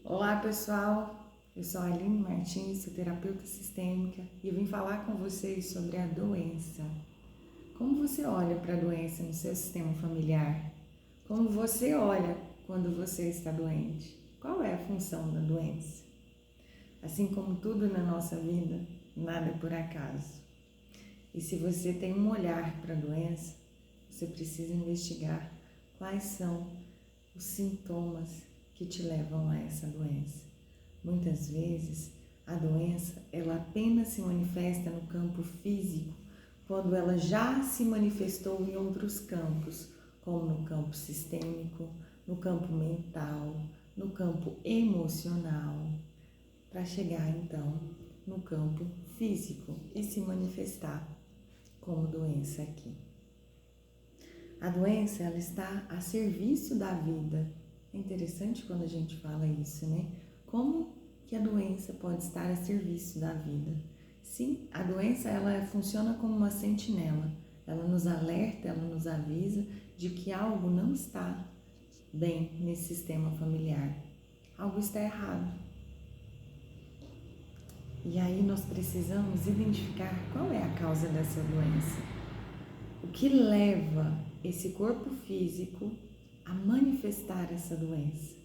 Olá pessoal, eu sou a Aline Martins, sou terapeuta sistêmica e eu vim falar com vocês sobre a doença. Como você olha para a doença no seu sistema familiar? Como você olha quando você está doente? Qual é a função da doença? Assim como tudo na nossa vida, nada é por acaso. E se você tem um olhar para a doença, você precisa investigar quais são os sintomas que te levam a essa doença. Muitas vezes, a doença ela apenas se manifesta no campo físico, quando ela já se manifestou em outros campos, como no campo sistêmico, no campo mental, no campo emocional, para chegar então no campo físico e se manifestar como doença aqui. A doença ela está a serviço da vida. É interessante quando a gente fala isso, né? Como que a doença pode estar a serviço da vida? Sim, a doença ela funciona como uma sentinela. Ela nos alerta, ela nos avisa de que algo não está bem nesse sistema familiar. Algo está errado. E aí nós precisamos identificar qual é a causa dessa doença. O que leva esse corpo físico a manifestar essa doença?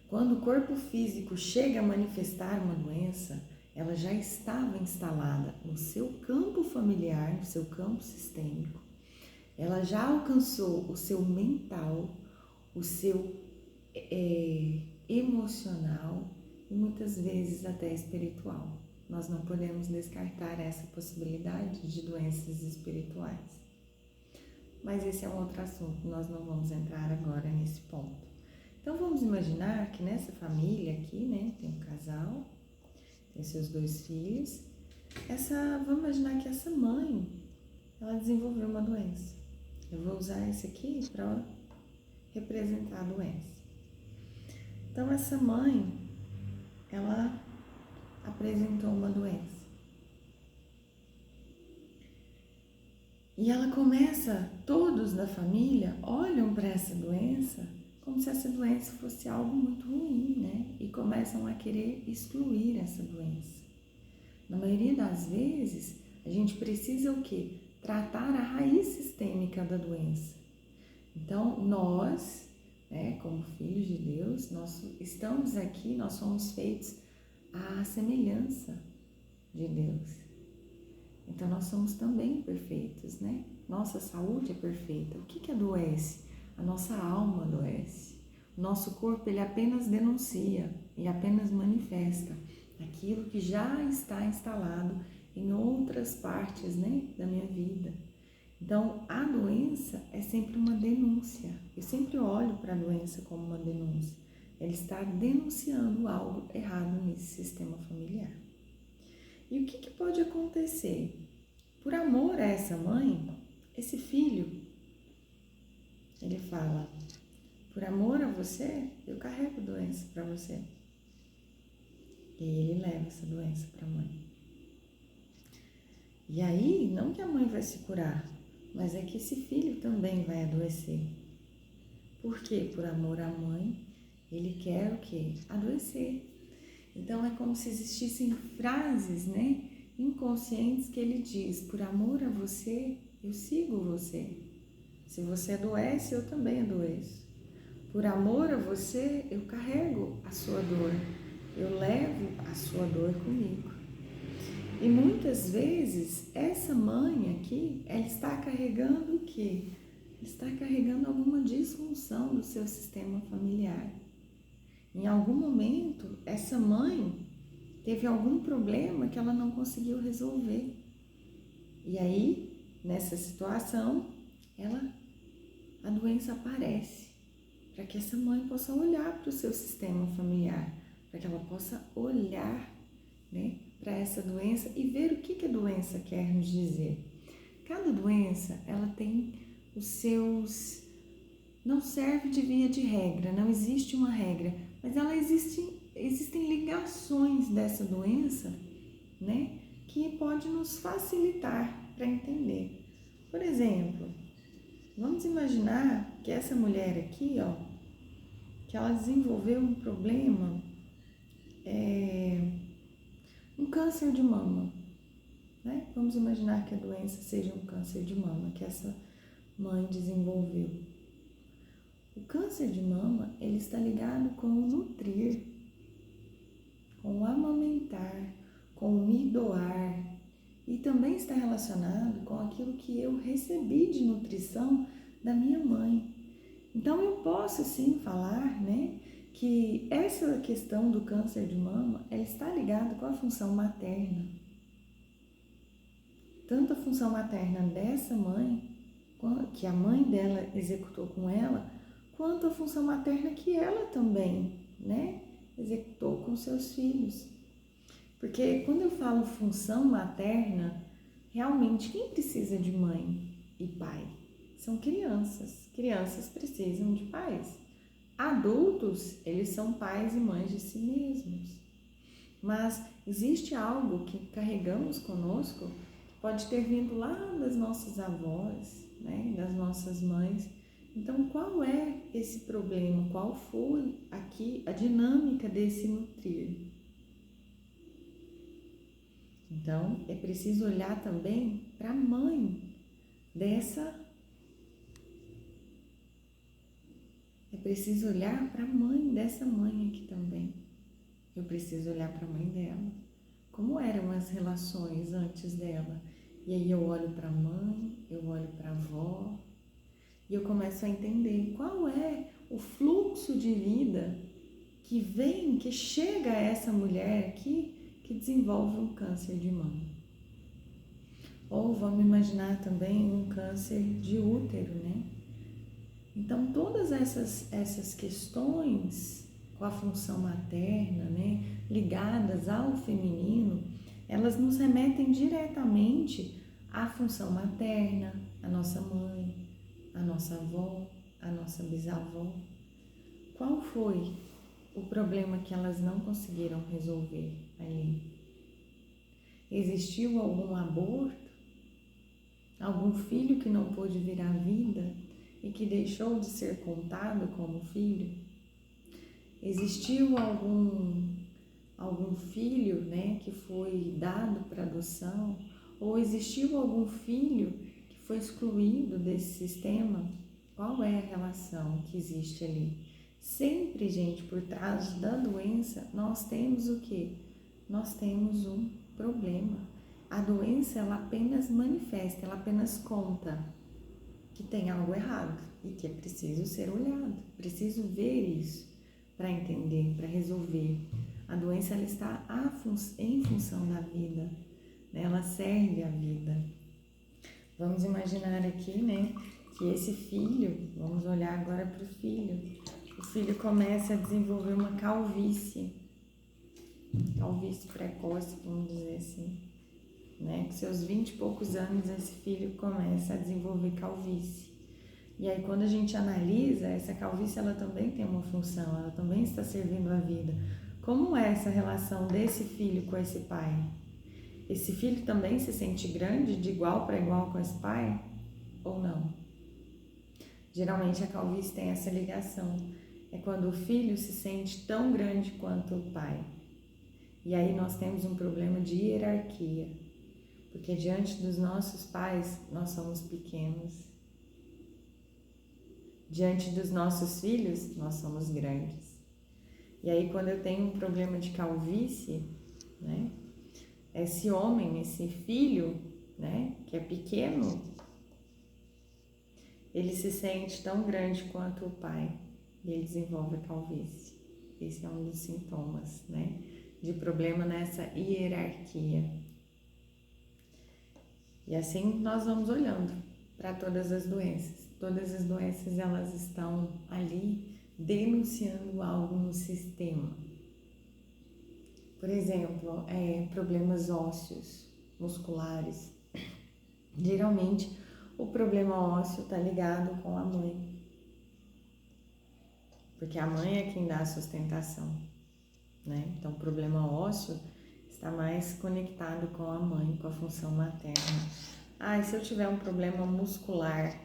Quando o corpo físico chega a manifestar uma doença, ela já estava instalada no seu campo familiar, no seu campo sistêmico. Ela já alcançou o seu mental, o seu emocional e muitas vezes até espiritual. Nós não podemos descartar essa possibilidade de doenças espirituais. Mas esse é um outro assunto, nós não vamos entrar agora nesse ponto. Então vamos imaginar que nessa família aqui, né, tem um casal, tem seus 2 filhos. Vamos imaginar que essa mãe, ela desenvolveu uma doença. Eu vou usar esse aqui para representar a doença. Então essa mãe, ela apresentou uma doença. E ela começa, todos da família olham para essa doença como se essa doença fosse algo muito ruim, né? E começam a querer excluir essa doença. Na maioria das vezes, a gente precisa o quê? Tratar a raiz sistêmica da doença. Então, nós, né, como filhos de Deus, nós estamos aqui, nós somos feitos à semelhança de Deus. Então, nós somos também perfeitos, né? Nossa saúde é perfeita. O que adoece? A nossa alma adoece. O nosso corpo, ele apenas denuncia, ele apenas manifesta aquilo que já está instalado em outras partes, né, da minha vida. Então, a doença é sempre uma denúncia. Eu sempre olho para a doença como uma denúncia. Ela está denunciando algo errado nesse sistema familiar. E o que pode acontecer? Por amor a essa mãe, esse filho, ele fala, por amor a você, eu carrego doença para você. E ele leva essa doença para a mãe. E aí, não que a mãe vai se curar, mas é que esse filho também vai adoecer. Por quê? Por amor à mãe, ele quer o quê? Adoecer. Então, é como se existissem frases, né, inconscientes que ele diz, por amor a você, eu sigo você. Se você adoece, eu também adoeço. Por amor a você, eu carrego a sua dor. Eu levo a sua dor comigo. E muitas vezes, essa mãe aqui, ela está carregando o quê? Ela está carregando alguma disfunção do seu sistema familiar. Em algum momento, essa mãe teve algum problema que ela não conseguiu resolver. E aí, nessa situação, a doença aparece para que essa mãe possa olhar para o seu sistema familiar, para que ela possa olhar, né, para essa doença e ver o que a doença quer nos dizer. Cada doença, ela tem os seus... Não serve de via de regra, não existe uma regra, mas existem ligações dessa doença, né, que pode nos facilitar para entender. Por exemplo, vamos imaginar que essa mulher aqui, ó, que ela desenvolveu um problema um câncer de mama, né? Vamos imaginar que a doença seja um câncer de mama que essa mãe desenvolveu. O câncer de mama, ele está ligado com o nutrir, com o amamentar, com o me doar, e também está relacionado com aquilo que eu recebi de nutrição da minha mãe. Então eu posso sim falar, né, que essa questão do câncer de mama, ela está ligada com a função materna. Tanto a função materna dessa mãe, que a mãe dela executou com ela, quanto a função materna que ela também, né, executou com seus filhos. Porque quando eu falo função materna, realmente quem precisa de mãe e pai? São crianças. Crianças precisam de pais. Adultos, eles são pais e mães de si mesmos. Mas existe algo que carregamos conosco, que pode ter vindo lá das nossas avós, né, das nossas mães. Então, qual é esse problema? Qual foi aqui a dinâmica desse nutrir? Então, é preciso olhar também para a mãe dessa. É preciso olhar para a mãe dessa mãe aqui também. Eu preciso olhar para a mãe dela. Como eram as relações antes dela? E aí eu olho para a mãe, eu olho para a avó, e eu começo a entender qual é o fluxo de vida que vem, que chega a essa mulher aqui, que desenvolve um câncer de mama. Ou vamos imaginar também um câncer de útero, né? Então, todas essas questões com a função materna, né, ligadas ao feminino, elas nos remetem diretamente à função materna, à nossa mãe, à nossa avó, à nossa bisavó. Qual foi o problema que elas não conseguiram resolver ali? Existiu algum aborto? Algum filho que não pôde vir à vida e que deixou de ser contado como filho? Existiu algum filho, né, que foi dado para adoção? Ou existiu algum filho que foi excluído desse sistema? Qual é a relação que existe ali? Sempre, gente, por trás da doença, nós temos o quê? Nós temos um problema. A doença, ela apenas manifesta, ela apenas conta que tem algo errado e que é preciso ser olhado, preciso ver isso para entender, para resolver. A doença, ela está em função da vida, né? Ela serve a vida. Vamos imaginar aqui, né, que esse filho, vamos olhar agora para o filho começa a desenvolver uma calvície precoce, vamos dizer assim, né? Com seus 20 e poucos anos, esse filho começa a desenvolver calvície. E aí, quando a gente analisa, essa calvície, ela também tem uma função, ela também está servindo a vida. Como é essa relação desse filho com esse pai? Esse filho também se sente grande, de igual para igual com esse pai? Ou não? Geralmente a calvície tem essa ligação. É quando o filho se sente tão grande quanto o pai. E aí nós temos um problema de hierarquia. Porque diante dos nossos pais, nós somos pequenos. Diante dos nossos filhos, nós somos grandes. E aí quando eu tenho um problema de calvície, né, esse homem, esse filho, né, que é pequeno, ele se sente tão grande quanto o pai e ele desenvolve a calvície. Esse é um dos sintomas, né, de problema nessa hierarquia. E assim nós vamos olhando para todas as doenças. Todas as doenças, elas estão ali denunciando algo no sistema. Por exemplo, problemas ósseos, musculares. Geralmente, o problema ósseo está ligado com a mãe. Porque a mãe é quem dá a sustentação, né? Então, o problema ósseo está mais conectado com a mãe, com a função materna. E se eu tiver um problema muscular?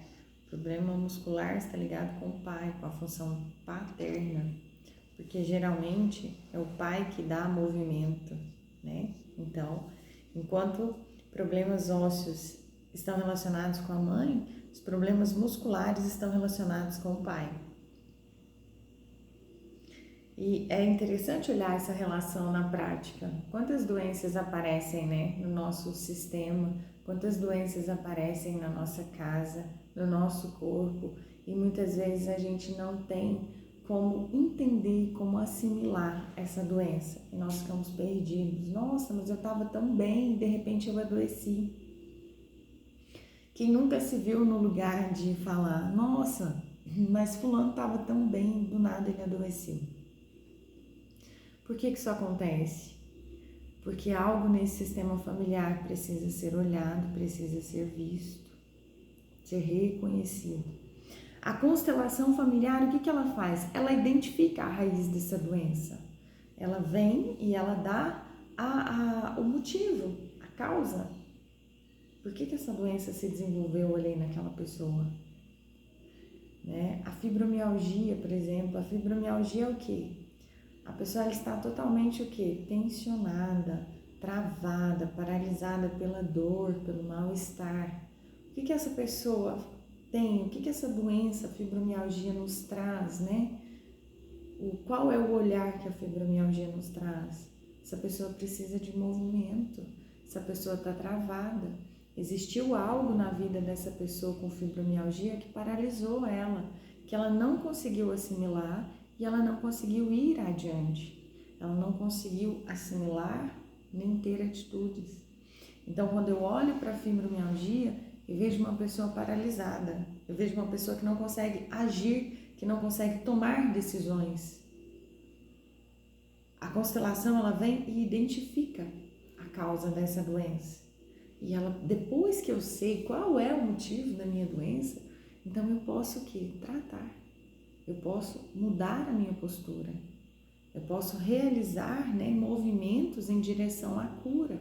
O problema muscular está ligado com o pai, com a função paterna. porque geralmente é o pai que dá movimento, né? Então, enquanto problemas ósseos estão relacionados com a mãe, os problemas musculares estão relacionados com o pai. E é interessante olhar essa relação na prática. Quantas doenças aparecem, né, no nosso sistema, quantas doenças aparecem na nossa casa, no nosso corpo, e muitas vezes a gente não tem como entender, como assimilar essa doença. E nós ficamos perdidos. Nossa, mas eu estava tão bem e de repente eu adoeci. Quem nunca se viu no lugar de falar, nossa, mas fulano estava tão bem, do nada ele adoeceu. Por que isso acontece? Porque algo nesse sistema familiar precisa ser olhado, precisa ser visto, ser reconhecido. A constelação familiar, o que ela faz? Ela identifica a raiz dessa doença. Ela vem e ela dá o motivo, a causa. Por que essa doença se desenvolveu ali naquela pessoa? Né? A fibromialgia, por exemplo, a fibromialgia é o quê? A pessoa ela está totalmente o quê? Tensionada, travada, paralisada pela dor, pelo mal-estar. O que essa pessoa tem? O que essa doença, a fibromialgia, nos traz, né? Qual é o olhar que a fibromialgia nos traz? Essa pessoa precisa de movimento, essa pessoa está travada. Existiu algo na vida dessa pessoa com fibromialgia que paralisou ela, que ela não conseguiu assimilar e ela não conseguiu ir adiante. Ela não conseguiu assimilar nem ter atitudes. Então, quando eu olho para a fibromialgia, eu vejo uma pessoa paralisada, eu vejo uma pessoa que não consegue agir, que não consegue tomar decisões. A constelação, ela vem e identifica a causa dessa doença. E ela, depois que eu sei qual é o motivo da minha doença, então eu posso o quê? Tratar. Eu posso mudar a minha postura. Eu posso realizar, né, movimentos em direção à cura.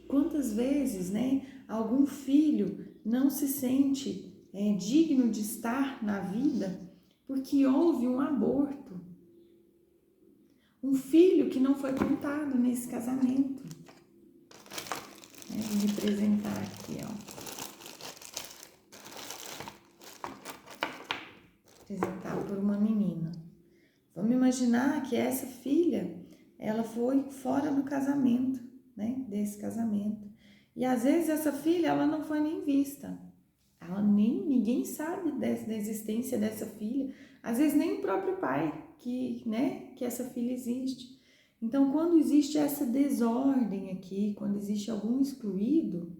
Quantas vezes, né, algum filho não se sente digno de estar na vida porque houve um aborto? Um filho que não foi contado nesse casamento. Vou representar aqui, ó. Representar por uma menina. Vamos imaginar que essa filha, ela foi fora do casamento, né? Desse casamento. E às vezes essa filha, ela não foi nem vista. Ninguém sabe da existência dessa filha. Às vezes nem o próprio pai, que essa filha existe. Então, quando existe essa desordem aqui, quando existe algum excluído,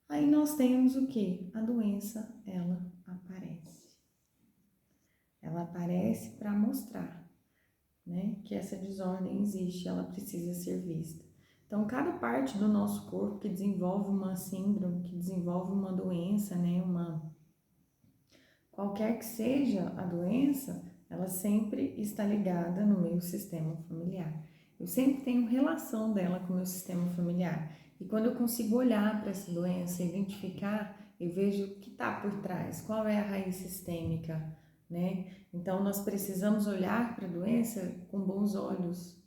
aí nós temos o quê? A doença, ela aparece. Ela aparece para mostrar, né, que essa desordem existe, ela precisa ser vista. Então, cada parte do nosso corpo que desenvolve uma síndrome, que desenvolve uma doença, né, qualquer que seja a doença, ela sempre está ligada no meu sistema familiar. Eu sempre tenho relação dela com o meu sistema familiar. E quando eu consigo olhar para essa doença, identificar, eu vejo o que está por trás, qual é a raiz sistêmica, né? Então, nós precisamos olhar para a doença com bons olhos.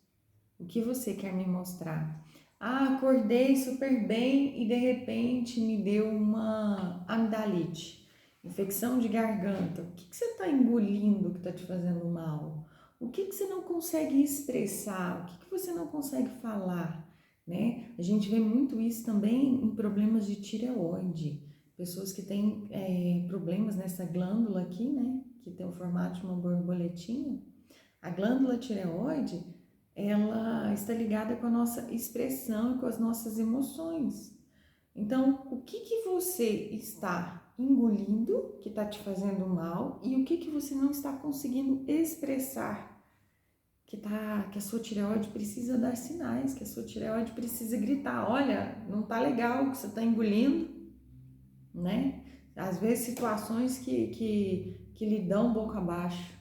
O que você quer me mostrar? Acordei super bem e de repente me deu uma amidalite. Infecção de garganta. O que você está engolindo que está te fazendo mal? O que você não consegue expressar? O que você não consegue falar? Né? A gente vê muito isso também em problemas de tireoide. Pessoas que têm problemas nessa glândula aqui, né? Que tem o formato de uma borboletinha. A glândula tireoide, ela está ligada com a nossa expressão e com as nossas emoções. Então, o que você está engolindo que está te fazendo mal e o que você não está conseguindo expressar, que a sua tireoide precisa dar sinais, que a sua tireoide precisa gritar, olha, não tá legal o que você está engolindo, né? Às vezes situações que lhe dão boca abaixo,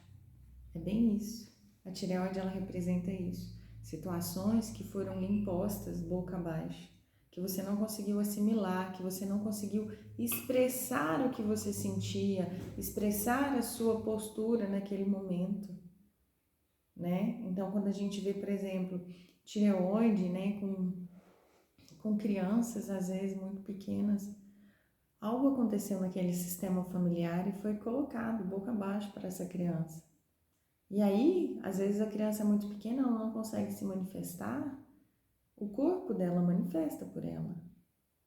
é bem isso. A tireoide, ela representa isso, situações que foram impostas boca abaixo, que você não conseguiu assimilar, que você não conseguiu expressar o que você sentia, expressar a sua postura naquele momento, né? Então, quando a gente vê, por exemplo, tireoide, né, com crianças, às vezes muito pequenas, algo aconteceu naquele sistema familiar e foi colocado boca abaixo para essa criança. E aí, às vezes a criança é muito pequena, ela não consegue se manifestar, o corpo dela manifesta por ela,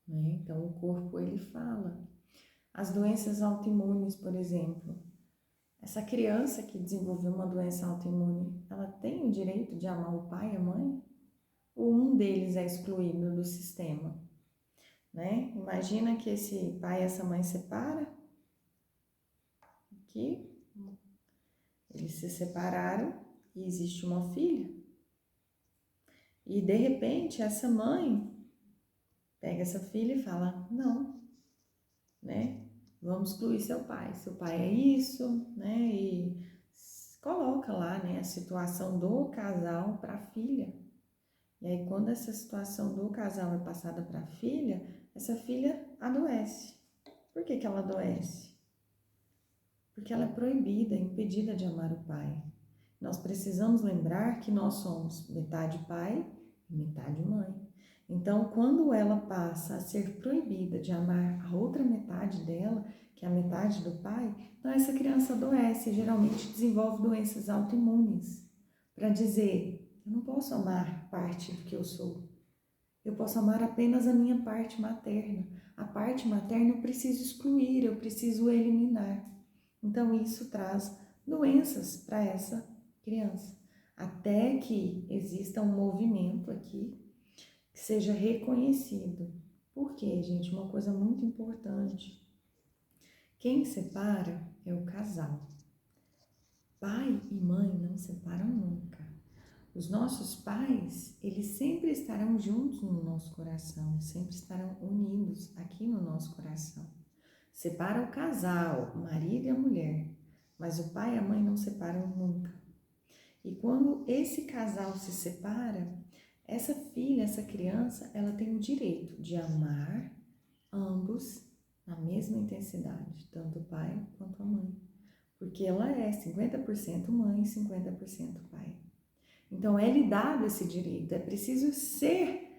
né? Então o corpo ele fala. As doenças autoimunes, por exemplo, essa criança que desenvolveu uma doença autoimune, ela tem o direito de amar o pai e a mãe? Ou um deles é excluído do sistema, né? Imagina que esse pai e essa mãe separam, que eles se separaram e existe uma filha. E de repente essa mãe pega essa filha e fala, não, né? Vamos excluir seu pai. Seu pai é isso, né? E coloca lá, né, a situação do casal para a filha. E aí quando essa situação do casal é passada para a filha, essa filha adoece. Por que ela adoece? Porque ela é proibida, impedida de amar o pai. Nós precisamos lembrar que nós somos metade pai e metade mãe. Então, quando ela passa a ser proibida de amar a outra metade dela, que é a metade do pai, então essa criança adoece e geralmente desenvolve doenças autoimunes. Para dizer, eu não posso amar parte do que eu sou. Eu posso amar apenas a minha parte materna. A parte materna eu preciso excluir, eu preciso eliminar. Então, isso traz doenças para essa criança. Até que exista um movimento aqui que seja reconhecido. Por quê, gente? Uma coisa muito importante. Quem separa é o casal. Pai e mãe não separam nunca. Os nossos pais, eles sempre estarão juntos no nosso coração, sempre estarão unidos aqui no nosso coração. Separa o casal, o marido e a mulher, mas o pai e a mãe não separam nunca. E quando esse casal se separa, essa filha, essa criança, ela tem o direito de amar ambos na mesma intensidade, tanto o pai quanto a mãe. Porque ela é 50% mãe e 50% pai. Então é lhe dado esse direito, é preciso ser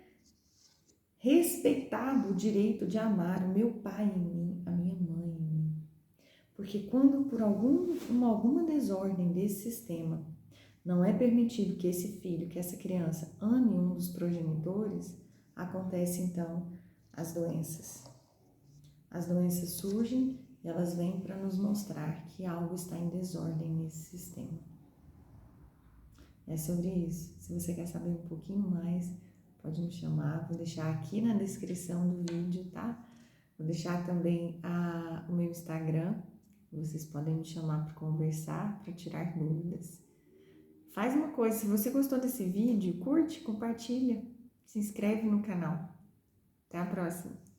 respeitado o direito de amar o meu pai em mim, a minha mãe em mim. Porque quando por alguma desordem desse sistema não é permitido que esse filho, que essa criança ame um dos progenitores, acontece então as doenças. As doenças surgem e elas vêm para nos mostrar que algo está em desordem nesse sistema. É sobre isso. Se você quer saber um pouquinho mais, pode me chamar. Vou deixar aqui na descrição do vídeo, tá? Vou deixar também o meu Instagram. Vocês podem me chamar para conversar, para tirar dúvidas. Faz uma coisa, se você gostou desse vídeo, curte, compartilha, se inscreve no canal. Até a próxima!